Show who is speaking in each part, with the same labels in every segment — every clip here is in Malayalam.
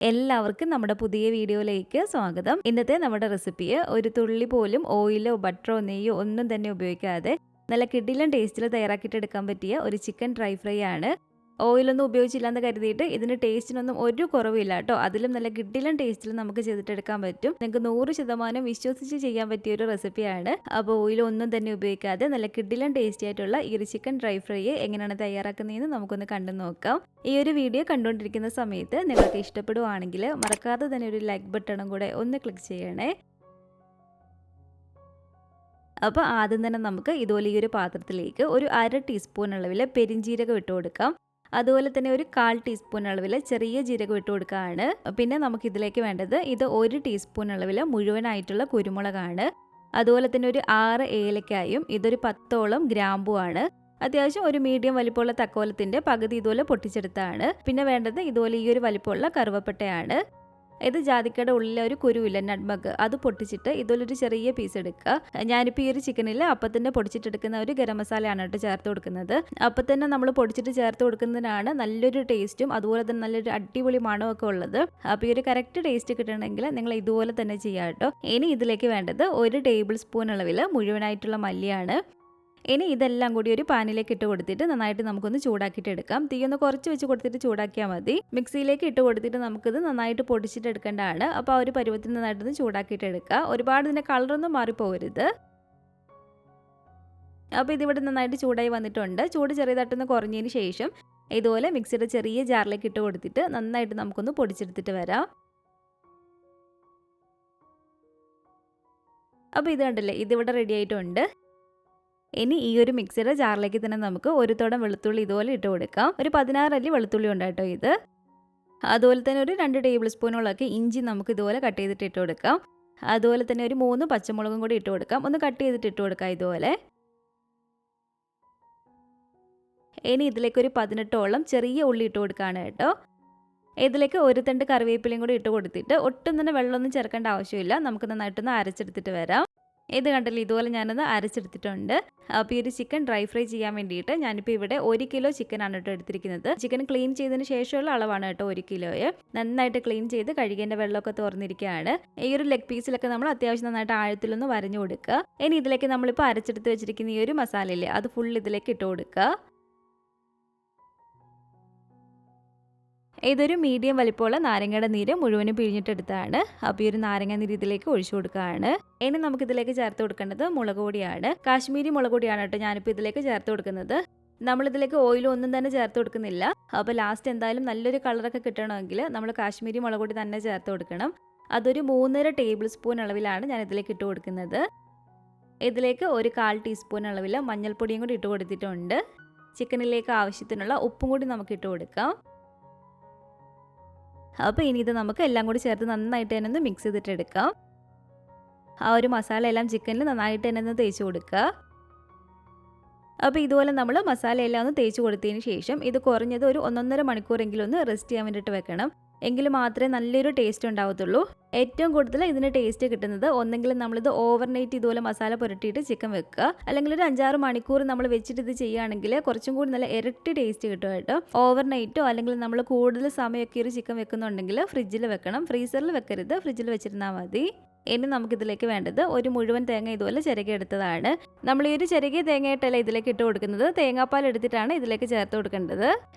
Speaker 1: എല്ലാവർക്കും നമ്മുടെ പുതിയ വീഡിയോയിലേക്ക് സ്വാഗതം. ഇന്നത്തെ നമ്മുടെ റെസിപ്പി ഒരു തുള്ളി പോലും ഓയിലോ ബട്ടറോ നെയ്യോ ഒന്നും തന്നെ ഉപയോഗിക്കാതെ നല്ല കിടിലൻ ടേസ്റ്റിൽ തയ്യാറാക്കിയിട്ട് എടുക്കാൻ പറ്റിയ ഒരു ചിക്കൻ ഡ്രൈ ഫ്രൈ ആണ്. ഓയിലൊന്നും ഉപയോഗിച്ചില്ലാന്ന് കരുതിയിട്ട് ഇതിന് ടേസ്റ്റിനൊന്നും ഒരു കുറവില്ല കേട്ടോ. അതിലും നല്ല കിടിലൻ ടേസ്റ്റിൽ നമുക്ക് ചെയ്തിട്ടെടുക്കാൻ പറ്റും. നിങ്ങൾക്ക് 100% വിശ്വസിച്ച് ചെയ്യാൻ പറ്റിയ ഒരു റെസിപ്പിയാണ്. അപ്പോൾ ഓയിലൊന്നും തന്നെ ഉപയോഗിക്കാതെ നല്ല കിടിലൻ ടേസ്റ്റി ആയിട്ടുള്ള ഈ ഒരു ചിക്കൻ ഡ്രൈ ഫ്രൈ എങ്ങനെയാണ് തയ്യാറാക്കുന്നതെന്ന് നമുക്കൊന്ന് കണ്ടു നോക്കാം. ഈ ഒരു വീഡിയോ കണ്ടുകൊണ്ടിരിക്കുന്ന സമയത്ത് നിങ്ങൾക്ക് ഇഷ്ടപ്പെടുവാണെങ്കിൽ മറക്കാതെ തന്നെ ഒരു ലൈക്ക് ബട്ടണും കൂടെ ഒന്ന് ക്ലിക്ക് ചെയ്യണേ. അപ്പോൾ ആദ്യം തന്നെ നമുക്ക് ഇതുപോലെ ഈ ഒരു പാത്രത്തിലേക്ക് ഒരു 1/2 ടീസ്പൂൺ അളവിൽ പെരിഞ്ജീരകം ഇട്ട് കൊടുക്കാം. അതുപോലെ തന്നെ ഒരു 1/4 ടീസ്പൂൺ അളവിൽ ചെറിയ ജീരകം ഇട്ട് കൊടുക്കുകയാണ്. പിന്നെ നമുക്കിതിലേക്ക് വേണ്ടത് ഇത് 1 ടീസ്പൂൺ അളവിൽ മുഴുവനായിട്ടുള്ള കുരുമുളകാണ്. അതുപോലെ തന്നെ ഒരു 6 ഏലക്കായും ഇതൊരു 10ഓളം ഗ്രാമ്പുമാണ്. അത്യാവശ്യം ഒരു മീഡിയം വലിപ്പമുള്ള തക്കോലത്തിൻ്റെ പകുതി ഇതുപോലെ പൊട്ടിച്ചെടുത്താണ്. പിന്നെ വേണ്ടത് ഇതുപോലെ ഈ ഒരു വലിപ്പമുള്ള കറുവപ്പട്ടയാണ്. ഇത് ജാതിക്കയുടെ ഉള്ളിലെ ഒരു കുരുവില്ല നട്മഗ്, അത് പൊട്ടിച്ചിട്ട് ഇതുപോലൊരു ചെറിയ പീസ് എടുക്കുക. ഞാനിപ്പോൾ ഈ ഒരു ചിക്കനിൽ അപ്പം തന്നെ പൊടിച്ചിട്ടെടുക്കുന്ന ഒരു ഗരം മസാലയാണ് കേട്ടോ ചേർത്ത് കൊടുക്കുന്നത്. അപ്പം തന്നെ നമ്മൾ പൊടിച്ചിട്ട് ചേർത്ത് കൊടുക്കുന്നതിനാണ് നല്ലൊരു ടേസ്റ്റും അതുപോലെ തന്നെ നല്ലൊരു അടിപൊളി മണമൊക്കെ ഉള്ളത്. അപ്പോൾ ഈ ഒരു കറക്റ്റ് ടേസ്റ്റ് കിട്ടണമെങ്കിൽ നിങ്ങൾ ഇതുപോലെ തന്നെ ചെയ്യാം കേട്ടോ. ഇനി ഇതിലേക്ക് വേണ്ടത് 1 ടേബിൾ സ്പൂൺ അളവിൽ മുഴുവനായിട്ടുള്ള മല്ലിയാണ്. ഇനി ഇതെല്ലാം കൂടി ഒരു പാനിലേക്ക് ഇട്ട് കൊടുത്തിട്ട് നന്നായിട്ട് നമുക്കൊന്ന് ചൂടാക്കിയിട്ട് എടുക്കാം. തീയൊന്ന് കുറച്ച് വെച്ച് കൊടുത്തിട്ട് ചൂടാക്കിയാൽ മതി. മിക്സിയിലേക്ക് ഇട്ട് കൊടുത്തിട്ട് നമുക്കിത് നന്നായിട്ട് പൊടിച്ചിട്ട് എടുക്കേണ്ടതാണ്. അപ്പോൾ ആ ഒരു പരുവത്തിൽ നന്നായിട്ടൊന്ന് ചൂടാക്കിയിട്ട് എടുക്കുക. ഒരുപാട് ഇതിൻ്റെ കളറൊന്നും മാറിപ്പോകരുത്. അപ്പോൾ ഇതിവിടെ നന്നായിട്ട് ചൂടായി വന്നിട്ടുണ്ട്. ചൂട് ചെറിയതായിട്ടൊന്ന് കുറഞ്ഞതിന് ശേഷം ഇതുപോലെ മിക്സിയുടെ ചെറിയ ജാറിലേക്ക് ഇട്ട് കൊടുത്തിട്ട് നന്നായിട്ട് നമുക്കൊന്ന് പൊടിച്ചെടുത്തിട്ട് വരാം. അപ്പോൾ ഇത് കണ്ടില്ലേ, ഇതിവിടെ റെഡി ആയിട്ടുണ്ട്. ഇനി ഈ ഒരു മിക്സിയുടെ ജാറിലേക്ക് തന്നെ നമുക്ക് ഒരു തുടം വെളുത്തുള്ളി ഇതുപോലെ ഇട്ട് കൊടുക്കാം. ഒരു 16 അല്ലി വെളുത്തുള്ളി ഉണ്ട് കേട്ടോ ഇത്. അതുപോലെ തന്നെ ഒരു 2 ടേബിൾ സ്പൂണോളൊക്കെ ഇഞ്ചി നമുക്ക് ഇതുപോലെ കട്ട് ചെയ്തിട്ട് ഇട്ട് കൊടുക്കാം. അതുപോലെ തന്നെ ഒരു 3 പച്ചമുളകും കൂടി ഇട്ട് കൊടുക്കാം. ഒന്ന് കട്ട് ചെയ്തിട്ട് ഇട്ട് കൊടുക്കാം ഇതുപോലെ. ഇനി ഇതിലേക്ക് ഒരു 18ഓളം ചെറിയ ഉള്ളി ഇട്ട് കൊടുക്കുകയാണ് കേട്ടോ. ഇതിലേക്ക് ഒരു തണ്ട് കറിവേപ്പിലയും കൂടി ഇട്ട് കൊടുത്തിട്ട് ഒട്ടും തന്നെ വെള്ളമൊന്നും ചേർക്കേണ്ട ആവശ്യമില്ല. നമുക്ക് നന്നായിട്ടൊന്ന് അരച്ചെടുത്തിട്ട് വരാം. ഇത് കണ്ടല്ലോ, ഇതുപോലെ ഞാനത് അരച്ചെടുത്തിട്ടുണ്ട്. അപ്പോൾ ഈ ഒരു ചിക്കൻ ഡ്രൈ ഫ്രൈ ചെയ്യാൻ വേണ്ടിയിട്ട് ഞാനിപ്പോൾ ഇവിടെ 1 കിലോ ചിക്കനാണ് കേട്ടോ എടുത്തിരിക്കുന്നത്. ചിക്കൻ ക്ലീൻ ചെയ്തതിന് ശേഷമുള്ള അളവാണ് കേട്ടോ 1 കിലോയെ. നന്നായിട്ട് ക്ലീൻ ചെയ്ത് കഴുകേൻ്റെ വെള്ളമൊക്കെ തുറന്നിരിക്കുകയാണ്. ഈ ഒരു ലെഗ് പീസിലൊക്കെ നമ്മൾ അത്യാവശ്യം നന്നായിട്ട് ആഴത്തിലൊന്ന് വരഞ്ഞു കൊടുക്കുക. ഇനി ഇതിലേക്ക് നമ്മളിപ്പോൾ അരച്ചെടുത്ത് വെച്ചിരിക്കുന്ന ഈ ഒരു മസാലയില്ലേ, അത് ഫുൾ ഇതിലേക്ക് ഇട്ട് കൊടുക്കുക. ഇതൊരു മീഡിയം വലിപ്പമുള്ള നാരങ്ങയുടെ നീര് മുഴുവനും പിഴിഞ്ഞിട്ടെടുത്താണ്. അപ്പോൾ ഈ ഒരു നാരങ്ങ നീര് ഇതിലേക്ക് ഒഴിച്ചു കൊടുക്കുകയാണ്. ഇനി നമുക്കിതിലേക്ക് ചേർത്ത് കൊടുക്കേണ്ടത് മുളക് പൊടിയാണ്. കാശ്മീരി മുളക് പൊടിയാണ് കേട്ടോ ഞാനിപ്പോൾ ഇതിലേക്ക് ചേർത്ത് കൊടുക്കുന്നത്. നമ്മളിതിലേക്ക് ഓയിലും ഒന്നും തന്നെ ചേർത്ത് കൊടുക്കുന്നില്ല. അപ്പോൾ ലാസ്റ്റ് എന്തായാലും നല്ലൊരു കളറൊക്കെ കിട്ടണമെങ്കിൽ നമ്മൾ കാശ്മീരി മുളക് പൊടി തന്നെ ചേർത്ത് കൊടുക്കണം. അതൊരു 3.5 ടേബിൾ സ്പൂൺ അളവിലാണ് ഞാൻ ഇതിലേക്ക് ഇട്ട് കൊടുക്കുന്നത്. ഇതിലേക്ക് ഒരു 1/4 ടീസ്പൂൺ അളവിൽ മഞ്ഞൾപ്പൊടിയും കൂടി ഇട്ട് കൊടുത്തിട്ടുണ്ട്. ചിക്കനിലേക്ക് ആവശ്യത്തിനുള്ള ഉപ്പും കൂടി നമുക്ക് ഇട്ട് കൊടുക്കാം. അപ്പോൾ ഇനി ഇത് നമുക്ക് എല്ലാം കൂടി ചേർത്ത് നന്നായിട്ട് തന്നെ ഒന്ന് മിക്സ് ചെയ്തിട്ട് എടുക്കാം. ആ ഒരു മസാല എല്ലാം ചിക്കനിൽ നന്നായിട്ട് തന്നെ ഒന്ന് തേച്ച് കൊടുക്കുക. അപ്പോൾ ഇതുപോലെ നമ്മൾ മസാല എല്ലാം ഒന്ന് തേച്ച് കൊടുത്തതിന് ശേഷം ഇത് കുറഞ്ഞത് ഒരു 1.5 മണിക്കൂറെങ്കിലും ഒന്ന് റെസ്റ്റ് ചെയ്യാൻ വേണ്ടിയിട്ട് വെക്കണം. എങ്കിൽ മാത്രമേ നല്ലൊരു ടേസ്റ്റ് ഉണ്ടാവത്തുള്ളൂ. ഏറ്റവും കൂടുതൽ ഇതിന് ടേസ്റ്റ് കിട്ടുന്നത് ഒന്നെങ്കിൽ നമ്മളിത് ഓവർനൈറ്റ് ഇതുപോലെ മസാല പുരട്ടിയിട്ട് ചിക്കൻ വെക്കുക, അല്ലെങ്കിൽ ഒരു 5-6 മണിക്കൂർ നമ്മൾ വെച്ചിട്ട് ഇത് ചെയ്യുകയാണെങ്കിൽ കുറച്ചും കൂടി നല്ല ഇരട്ടി ടേസ്റ്റ് കിട്ടും കേട്ടോ. ഓവർനൈറ്റോ അല്ലെങ്കിൽ നമ്മൾ കൂടുതൽ സമയമൊക്കെ ഒരു ചിക്കൻ വെക്കുന്നുണ്ടെങ്കിൽ ഫ്രിഡ്ജിൽ വെക്കണം. ഫ്രീസറിൽ വെക്കരുത്, ഫ്രിഡ്ജിൽ വെച്ചിരുന്നാൽ മതി. ഇനി നമുക്കിതിലേക്ക് വേണ്ടത് ഒരു മുഴുവൻ തേങ്ങ ഇതുപോലെ ചിരകി എടുത്തതാണ്. നമ്മൾ ഈ ഒരു ചിരകിയ തേങ്ങയായിട്ടല്ല ഇതിലേക്ക് ഇട്ട് കൊടുക്കുന്നത്, തേങ്ങാപ്പാൽ എടുത്തിട്ടാണ് ഇതിലേക്ക് ചേർത്ത് കൊടുക്കേണ്ടത്.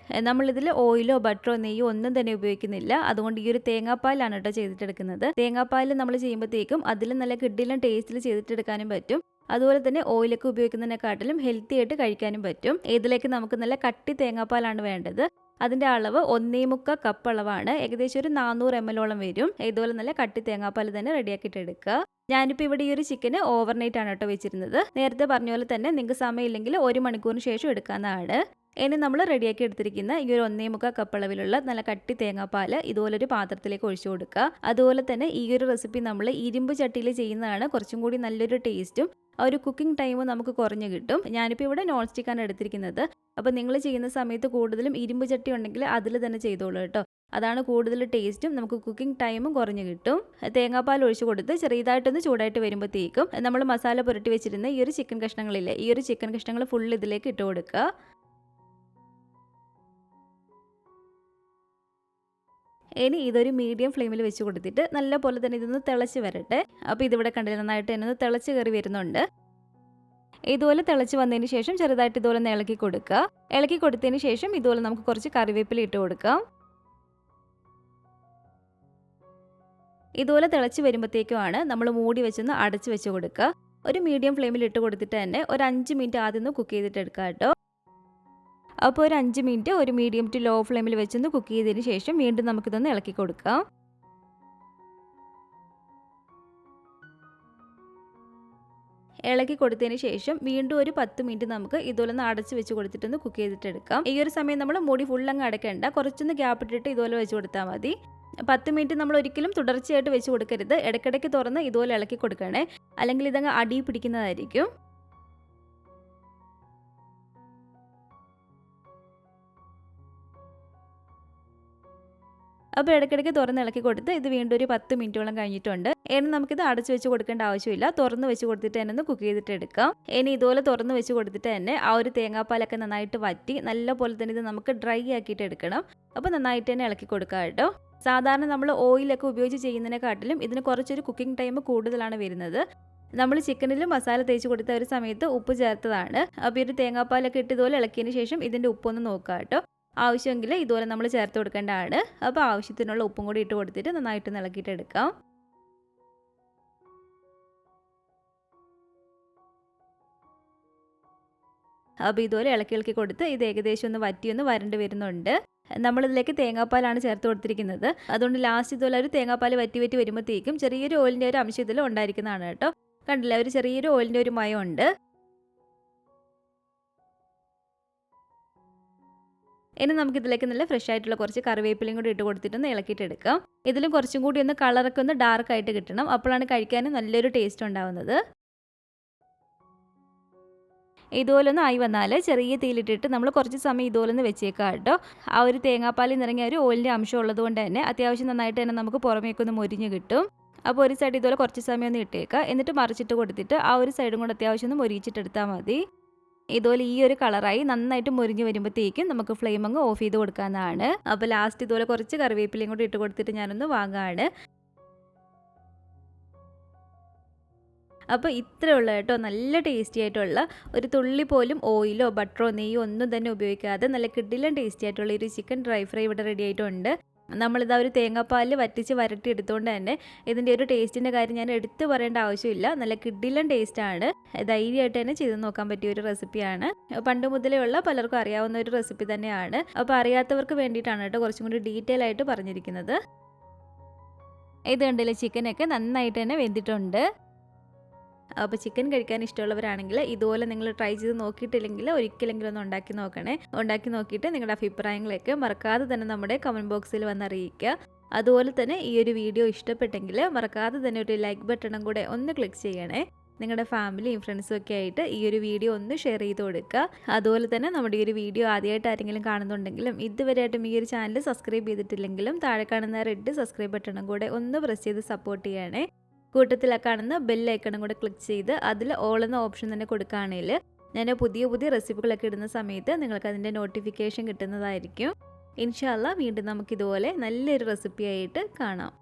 Speaker 1: നമ്മളിതിൽ ഓയിലോ ബട്ടറോ നെയ്യോ ഒന്നും തന്നെ ഉപയോഗിക്കുന്നില്ല. അതുകൊണ്ട് ഈ ഒരു തേങ്ങാപ്പാലാണ് കേട്ടോ ചെയ്തിട്ടെടുക്കുന്നത്. തേങ്ങാപ്പാൽ നമ്മൾ ചെയ്യുമ്പോഴത്തേക്കും അതിൽ നല്ല കിടിലൻ ടേസ്റ്റിൽ ചെയ്തിട്ടെടുക്കാനും പറ്റും. അതുപോലെ തന്നെ ഓയിലൊക്കെ ഉപയോഗിക്കുന്നതിനെക്കാട്ടിലും ഹെൽത്തി ആയിട്ട് കഴിക്കാനും പറ്റും. ഇതിലേക്ക് നമുക്ക് നല്ല കട്ടി തേങ്ങാപ്പാലാണ് വേണ്ടത്. അതിൻ്റെ അളവ് 1.25 കപ്പ് അളവാണ്. ഏകദേശം ഒരു 400 ml വരും. ഇതുപോലെ നല്ല കട്ടി തേങ്ങാപ്പാൽ തന്നെ റെഡിയാക്കിയിട്ട് എടുക്കുക. ഞാനിപ്പോൾ ഇവിടെ ഈ ഒരു ചിക്കന് ഓവർനൈറ്റ് ആണ് കേട്ടോ വെച്ചിരുന്നത്. നേരത്തെ പറഞ്ഞ പോലെ തന്നെ നിങ്ങൾക്ക് സമയമില്ലെങ്കിൽ 1 മണിക്കൂറിന് ശേഷം എടുക്കാവുന്നതാണ്. ഇനി നമ്മൾ റെഡിയാക്കി എടുത്തിരിക്കുന്ന ഈ ഒരു 1.25 കപ്പ് അളവിലുള്ള നല്ല കട്ടി തേങ്ങാപ്പാൽ ഇതുപോലൊരു പാത്രത്തിലേക്ക് ഒഴിച്ചു കൊടുക്കുക. അതുപോലെ തന്നെ ഈ ഒരു റെസിപ്പി നമ്മൾ ഇരുമ്പ് ചട്ടിയിൽ ചെയ്യുന്നതാണ് കുറച്ചും കൂടി നല്ലൊരു ടേസ്റ്റും ആ ഒരു കുക്കിംഗ് ടൈമും നമുക്ക് കുറഞ്ഞു കിട്ടും. ഞാനിപ്പോൾ ഇവിടെ നോൺ സ്റ്റിക്കാണ് എടുത്തിരിക്കുന്നത്. അപ്പോൾ നിങ്ങൾ ചെയ്യുന്ന സമയത്ത് കൂടുതലും ഇരുമ്പ് ചട്ടി ഉണ്ടെങ്കിൽ അതിൽ തന്നെ ചെയ്തോളൂ കേട്ടോ. അതാണ് കൂടുതൽ ടേസ്റ്റും നമുക്ക് കുക്കിംഗ് ടൈമും കുറഞ്ഞു കിട്ടും. തേങ്ങാപ്പാൽ ഒഴിച്ചു കൊടുത്ത് ചെറിയതായിട്ടൊന്ന് ചൂടായിട്ട് വരുമ്പോഴത്തേക്കും നമ്മൾ മസാല പുരട്ടി വെച്ചിരുന്ന ഈ ഒരു ചിക്കൻ കഷ്ണങ്ങളില്ലേ, ഈ ഒരു ചിക്കൻ കഷ്ണങ്ങൾ ഫുൾ ഇതിലേക്ക് ഇട്ട് കൊടുക്കുക. ഇനി ഇതൊരു മീഡിയം ഫ്ലെയിമിൽ വെച്ച് കൊടുത്തിട്ട് നല്ലപോലെ തന്നെ ഇതൊന്ന് തിളച്ച് വരട്ടെ. അപ്പോൾ ഇതിവിടെ കണ്ടില്ല നന്നായിട്ട് തന്നെ ഒന്ന് തിളച്ച് കയറി വരുന്നുണ്ട്. ഇതുപോലെ തിളച്ച് വന്നതിന് ശേഷം ചെറുതായിട്ട് ഇതുപോലെ ഒന്ന് ഇളക്കി കൊടുക്കുക. ഇളക്കി കൊടുത്തതിന് ശേഷം ഇതുപോലെ നമുക്ക് കുറച്ച് കറിവേപ്പില ഇട്ട് കൊടുക്കാം. ഇതുപോലെ തിളച്ച് വരുമ്പോഴത്തേക്കുമാണ് നമ്മൾ മൂടി വെച്ചൊന്ന് അടച്ച് വെച്ച് കൊടുക്കുക. ഒരു മീഡിയം ഫ്ലെയിമിൽ ഇട്ട് കൊടുത്തിട്ട് തന്നെ ഒരു 5 മിനിറ്റ് ആദ്യം ഒന്ന് കുക്ക് ചെയ്തിട്ട് എടുക്കുക കേട്ടോ. അപ്പോൾ ഒരു 5 മിനിറ്റ് ഒരു മീഡിയം ടു ലോ ഫ്ലെയിമിൽ വെച്ചൊന്ന് കുക്ക് ചെയ്തതിന് ശേഷം വീണ്ടും നമുക്കിതൊന്ന് ഇളക്കി കൊടുക്കാം. ഇളക്കി കൊടുത്തതിന് ശേഷം വീണ്ടും ഒരു 10 മിനിറ്റ് നമുക്ക് ഇതുപോലെ ഒന്ന് അടച്ച് വെച്ച് കൊടുത്തിട്ടൊന്ന് കുക്ക് ചെയ്തിട്ട് എടുക്കാം. ഈ ഒരു സമയം നമ്മൾ മൂടി ഫുൾ അങ്ങ് അടയ്ക്കേണ്ട, കുറച്ചൊന്ന് ഗ്യാപ്പ് ഇട്ടിട്ട് ഇതുപോലെ വെച്ച് കൊടുത്താൽ മതി. 10 മിനിറ്റ് നമ്മൾ ഒരിക്കലും തുടർച്ചയായിട്ട് വെച്ച് കൊടുക്കരുത്. ഇടയ്ക്കിടയ്ക്ക് തുറന്ന് ഇതുപോലെ ഇളക്കി കൊടുക്കണേ, അല്ലെങ്കിൽ ഇതങ്ങ് അടി പിടിക്കുന്നതായിരിക്കും. അപ്പോൾ ഇടയ്ക്കിടയ്ക്ക് തുറന്ന് ഇളക്കി കൊടുത്ത് ഇത് വീണ്ടും ഒരു 10 മിനിറ്റോളം കഴിഞ്ഞിട്ടുണ്ട്. ഇനി നമുക്കിത് അടച്ച് വെച്ച് കൊടുക്കേണ്ട ആവശ്യമില്ല. തുറന്ന് വെച്ച് കൊടുത്തിട്ട് തന്നെ ഒന്ന് കുക്ക് ചെയ്തിട്ട് എടുക്കാം. ഇനി ഇതുപോലെ തുറന്ന് വെച്ച് കൊടുത്തിട്ട് തന്നെ ആ ഒരു തേങ്ങാപ്പാലൊക്കെ നന്നായിട്ട് വറ്റി നല്ലപോലെ തന്നെ ഇത് നമുക്ക് ഡ്രൈ ആക്കിയിട്ട് എടുക്കണം. അപ്പോൾ നന്നായിട്ട് തന്നെ ഇളക്കി കൊടുക്കാം കേട്ടോ. സാധാരണ നമ്മൾ ഓയിലൊക്കെ ഉപയോഗിച്ച് ചെയ്യുന്നതിനെക്കാട്ടിലും ഇതിന് കുറച്ചൊരു കുക്കിംഗ് ടൈം കൂടുതലാണ് വരുന്നത്. നമ്മൾ ചിക്കനിൽ മസാല തേച്ച് കൊടുത്ത ഒരു സമയത്ത് ഉപ്പ് ചേർത്തതാണ്. അപ്പോൾ ഈ ഒരു തേങ്ങാപ്പാലൊക്കെ ഇട്ട് ഇതുപോലെ ഇളക്കിയതിന് ശേഷം ഇതിൻ്റെ ഉപ്പൊന്ന് നോക്കാം കേട്ടോ. ആവശ്യമെങ്കിൽ ഇതുപോലെ നമ്മൾ ചേർത്ത് കൊടുക്കേണ്ടതാണ്. അപ്പോൾ ആവശ്യത്തിനുള്ള ഉപ്പും കൂടി ഇട്ട് കൊടുത്തിട്ട് നന്നായിട്ട് ഇളക്കിയിട്ട് എടുക്കാം. അപ്പോൾ ഇതുപോലെ ഇളക്കി കൊടുത്ത് ഇത് ഏകദേശം ഒന്ന് വറ്റിയൊന്ന് വരണ്ട് വരുന്നുണ്ട്. നമ്മളിതിലേക്ക് തേങ്ങാപ്പാലാണ് ചേർത്ത് കൊടുത്തിരിക്കുന്നത്. അതുകൊണ്ട് ലാസ്റ്റ് ഇതുപോലെ ഒരു തേങ്ങാപ്പാൽ വറ്റി വരുമ്പോഴത്തേക്കും ചെറിയൊരു ഓയിലിൻ്റെ ഒരു അംശം ഇതിൽ ഉണ്ടായിരിക്കുന്നതാണ് കേട്ടോ. കണ്ടില്ല, ഒരു ചെറിയൊരു ഓയിലിൻ്റെ ഒരു മയമുണ്ട്. ഇനി നമുക്കിതിലേക്ക് നല്ല ഫ്രഷ് ആയിട്ടുള്ള കുറച്ച് കറിവേപ്പിലയും കൂടി ഇട്ട് കൊടുത്തിട്ടൊന്ന് ഇളക്കിയിട്ട് എടുക്കാം. ഇതിലും കുറച്ചും കൂടി ഒന്ന് കളറൊക്കെ ഒന്ന് ഡാർക്ക് ആയിട്ട് കിട്ടണം. അപ്പോഴാണ് കഴിക്കാൻ നല്ലൊരു ടേസ്റ്റ് ഉണ്ടാവുന്നത്. ഇതുപോലെ ഒന്ന് ആയി വന്നാൽ ചെറിയ തീയിലിട്ടിട്ട് നമ്മൾ കുറച്ച് സമയം ഇതുപോലെ ഒന്ന് വെച്ചേക്കാം കേട്ടോ. ആ ഒരു തേങ്ങാപ്പാലിൽ നിറങ്ങിയ ഒരു ഓയിലിൻ്റെ അംശം ഉള്ളതുകൊണ്ട് തന്നെ അത്യാവശ്യം നന്നായിട്ട് തന്നെ നമുക്ക് പുറമേക്കൊന്ന് മൊരിഞ്ഞ് കിട്ടും. അപ്പോൾ ഒരു സൈഡ് ഇതുപോലെ കുറച്ച് സമയം ഒന്ന് ഇട്ടേക്കുക. എന്നിട്ട് മറിച്ചിട്ട് കൊടുത്തിട്ട് ആ ഒരു സൈഡും കൂടെ അത്യാവശ്യം ഒന്ന് മൊരിച്ചിട്ടെടുത്താൽ മതി. ഇതുപോലെ ഈ ഒരു കളറായി നന്നായിട്ട് മൊരിഞ്ഞ് വരുമ്പോഴത്തേക്കും നമുക്ക് ഫ്ലെയിം അങ്ങ് ഓഫ് ചെയ്ത് കൊടുക്കാവുന്നതാണ്. അപ്പോൾ ലാസ്റ്റ് ഇതുപോലെ കുറച്ച് കറിവേപ്പിലയും കൂടി ഇട്ട് കൊടുത്തിട്ട് ഞാനൊന്ന് വാങ്ങാണ്. അപ്പോൾ ഇത്രയേ ഉള്ളൂ കേട്ടോ. നല്ല ടേസ്റ്റി ആയിട്ടുള്ള ഒരു തുള്ളി പോലും ഓയിലോ ബട്ടറോ നെയ്യോ ഒന്നും തന്നെ ഉപയോഗിക്കാതെ നല്ല കിടിലൻ ടേസ്റ്റി ആയിട്ടുള്ള ഒരു ചിക്കൻ ഡ്രൈ ഫ്രൈ ഇവിടെ റെഡി ആയിട്ടുണ്ട്. നമ്മളിതാ ഒരു തേങ്ങാപ്പാലിൽ വറ്റിച്ച് വരട്ടി എടുത്തുകൊണ്ട് തന്നെ ഇതിൻ്റെ ഒരു ടേസ്റ്റിൻ്റെ കാര്യം ഞാൻ എടുത്തു പറയേണ്ട ആവശ്യമില്ല. നല്ല കിടിലൻ ടേസ്റ്റാണ്. ധൈര്യമായിട്ട് തന്നെ ചെയ്ത് നോക്കാൻ പറ്റിയ ഒരു റെസിപ്പിയാണ്. പണ്ട് മുതലേ ഉള്ള പലർക്കും അറിയാവുന്ന ഒരു റെസിപ്പി തന്നെയാണ്. അപ്പോൾ അറിയാത്തവർക്ക് വേണ്ടിയിട്ടാണ് കേട്ടോ കുറച്ചും കൂടി ഡീറ്റെയിൽ ആയിട്ട് പറഞ്ഞിരിക്കുന്നത്. ഇത് കണ്ടില്ലേ, ചിക്കനൊക്കെ നന്നായിട്ട് തന്നെ വെന്തിട്ടുണ്ട്. അപ്പോൾ ചിക്കൻ കഴിക്കാൻ ഇഷ്ടമുള്ളവരാണെങ്കിൽ ഇതുപോലെ നിങ്ങൾ ട്രൈ ചെയ്ത് നോക്കിയിട്ടില്ലെങ്കിൽ ഒരിക്കലെങ്കിലും ഒന്ന് ഉണ്ടാക്കി നോക്കണേ. ഉണ്ടാക്കി നോക്കിയിട്ട് നിങ്ങളുടെ അഭിപ്രായങ്ങളൊക്കെ മറക്കാതെ തന്നെ നമ്മുടെ കമൻറ്റ് ബോക്സിൽ വന്നറിയിക്കുക. അതുപോലെ തന്നെ ഈ ഒരു വീഡിയോ ഇഷ്ടപ്പെട്ടെങ്കിൽ മറക്കാതെ തന്നെ ഒരു ലൈക്ക് ബട്ടണും കൂടെ ഒന്ന് ക്ലിക്ക് ചെയ്യണേ. നിങ്ങളുടെ ഫാമിലിയും ഫ്രണ്ട്സും ഒക്കെ ആയിട്ട് ഈ ഒരു വീഡിയോ ഒന്ന് ഷെയർ ചെയ്ത് കൊടുക്കുക. അതുപോലെ തന്നെ നമ്മുടെ ഈ ഒരു വീഡിയോ ആദ്യമായിട്ട് ആരെങ്കിലും കാണുന്നുണ്ടെങ്കിലും ഇതുവരെയായിട്ടും ഈ ഒരു ചാനൽ സബ്സ്ക്രൈബ് ചെയ്തിട്ടില്ലെങ്കിലും താഴെ കാണുന്ന റെഡ് സബ്സ്ക്രൈബ് ബട്ടണും കൂടെ ഒന്ന് പ്രസ് ചെയ്ത് സപ്പോർട്ട് ചെയ്യണേ. കൂട്ടത്തിൽ കാണുന്ന ബെല്ലൈക്കണും കൂടെ ക്ലിക്ക് ചെയ്ത് അതിൽ ഓൾ എന്ന ഓപ്ഷൻ തന്നെ കൊടുക്കുകയാണെങ്കിൽ ഞാൻ പുതിയ റെസിപ്പികളൊക്കെ ഇടുന്ന സമയത്ത് നിങ്ങൾക്ക് അതിൻ്റെ നോട്ടിഫിക്കേഷൻ കിട്ടുന്നതായിരിക്കും. ഇൻഷാ അല്ലാഹ് വീണ്ടും നമുക്കിതുപോലെ നല്ലൊരു റെസിപ്പിയായിട്ട് കാണാം.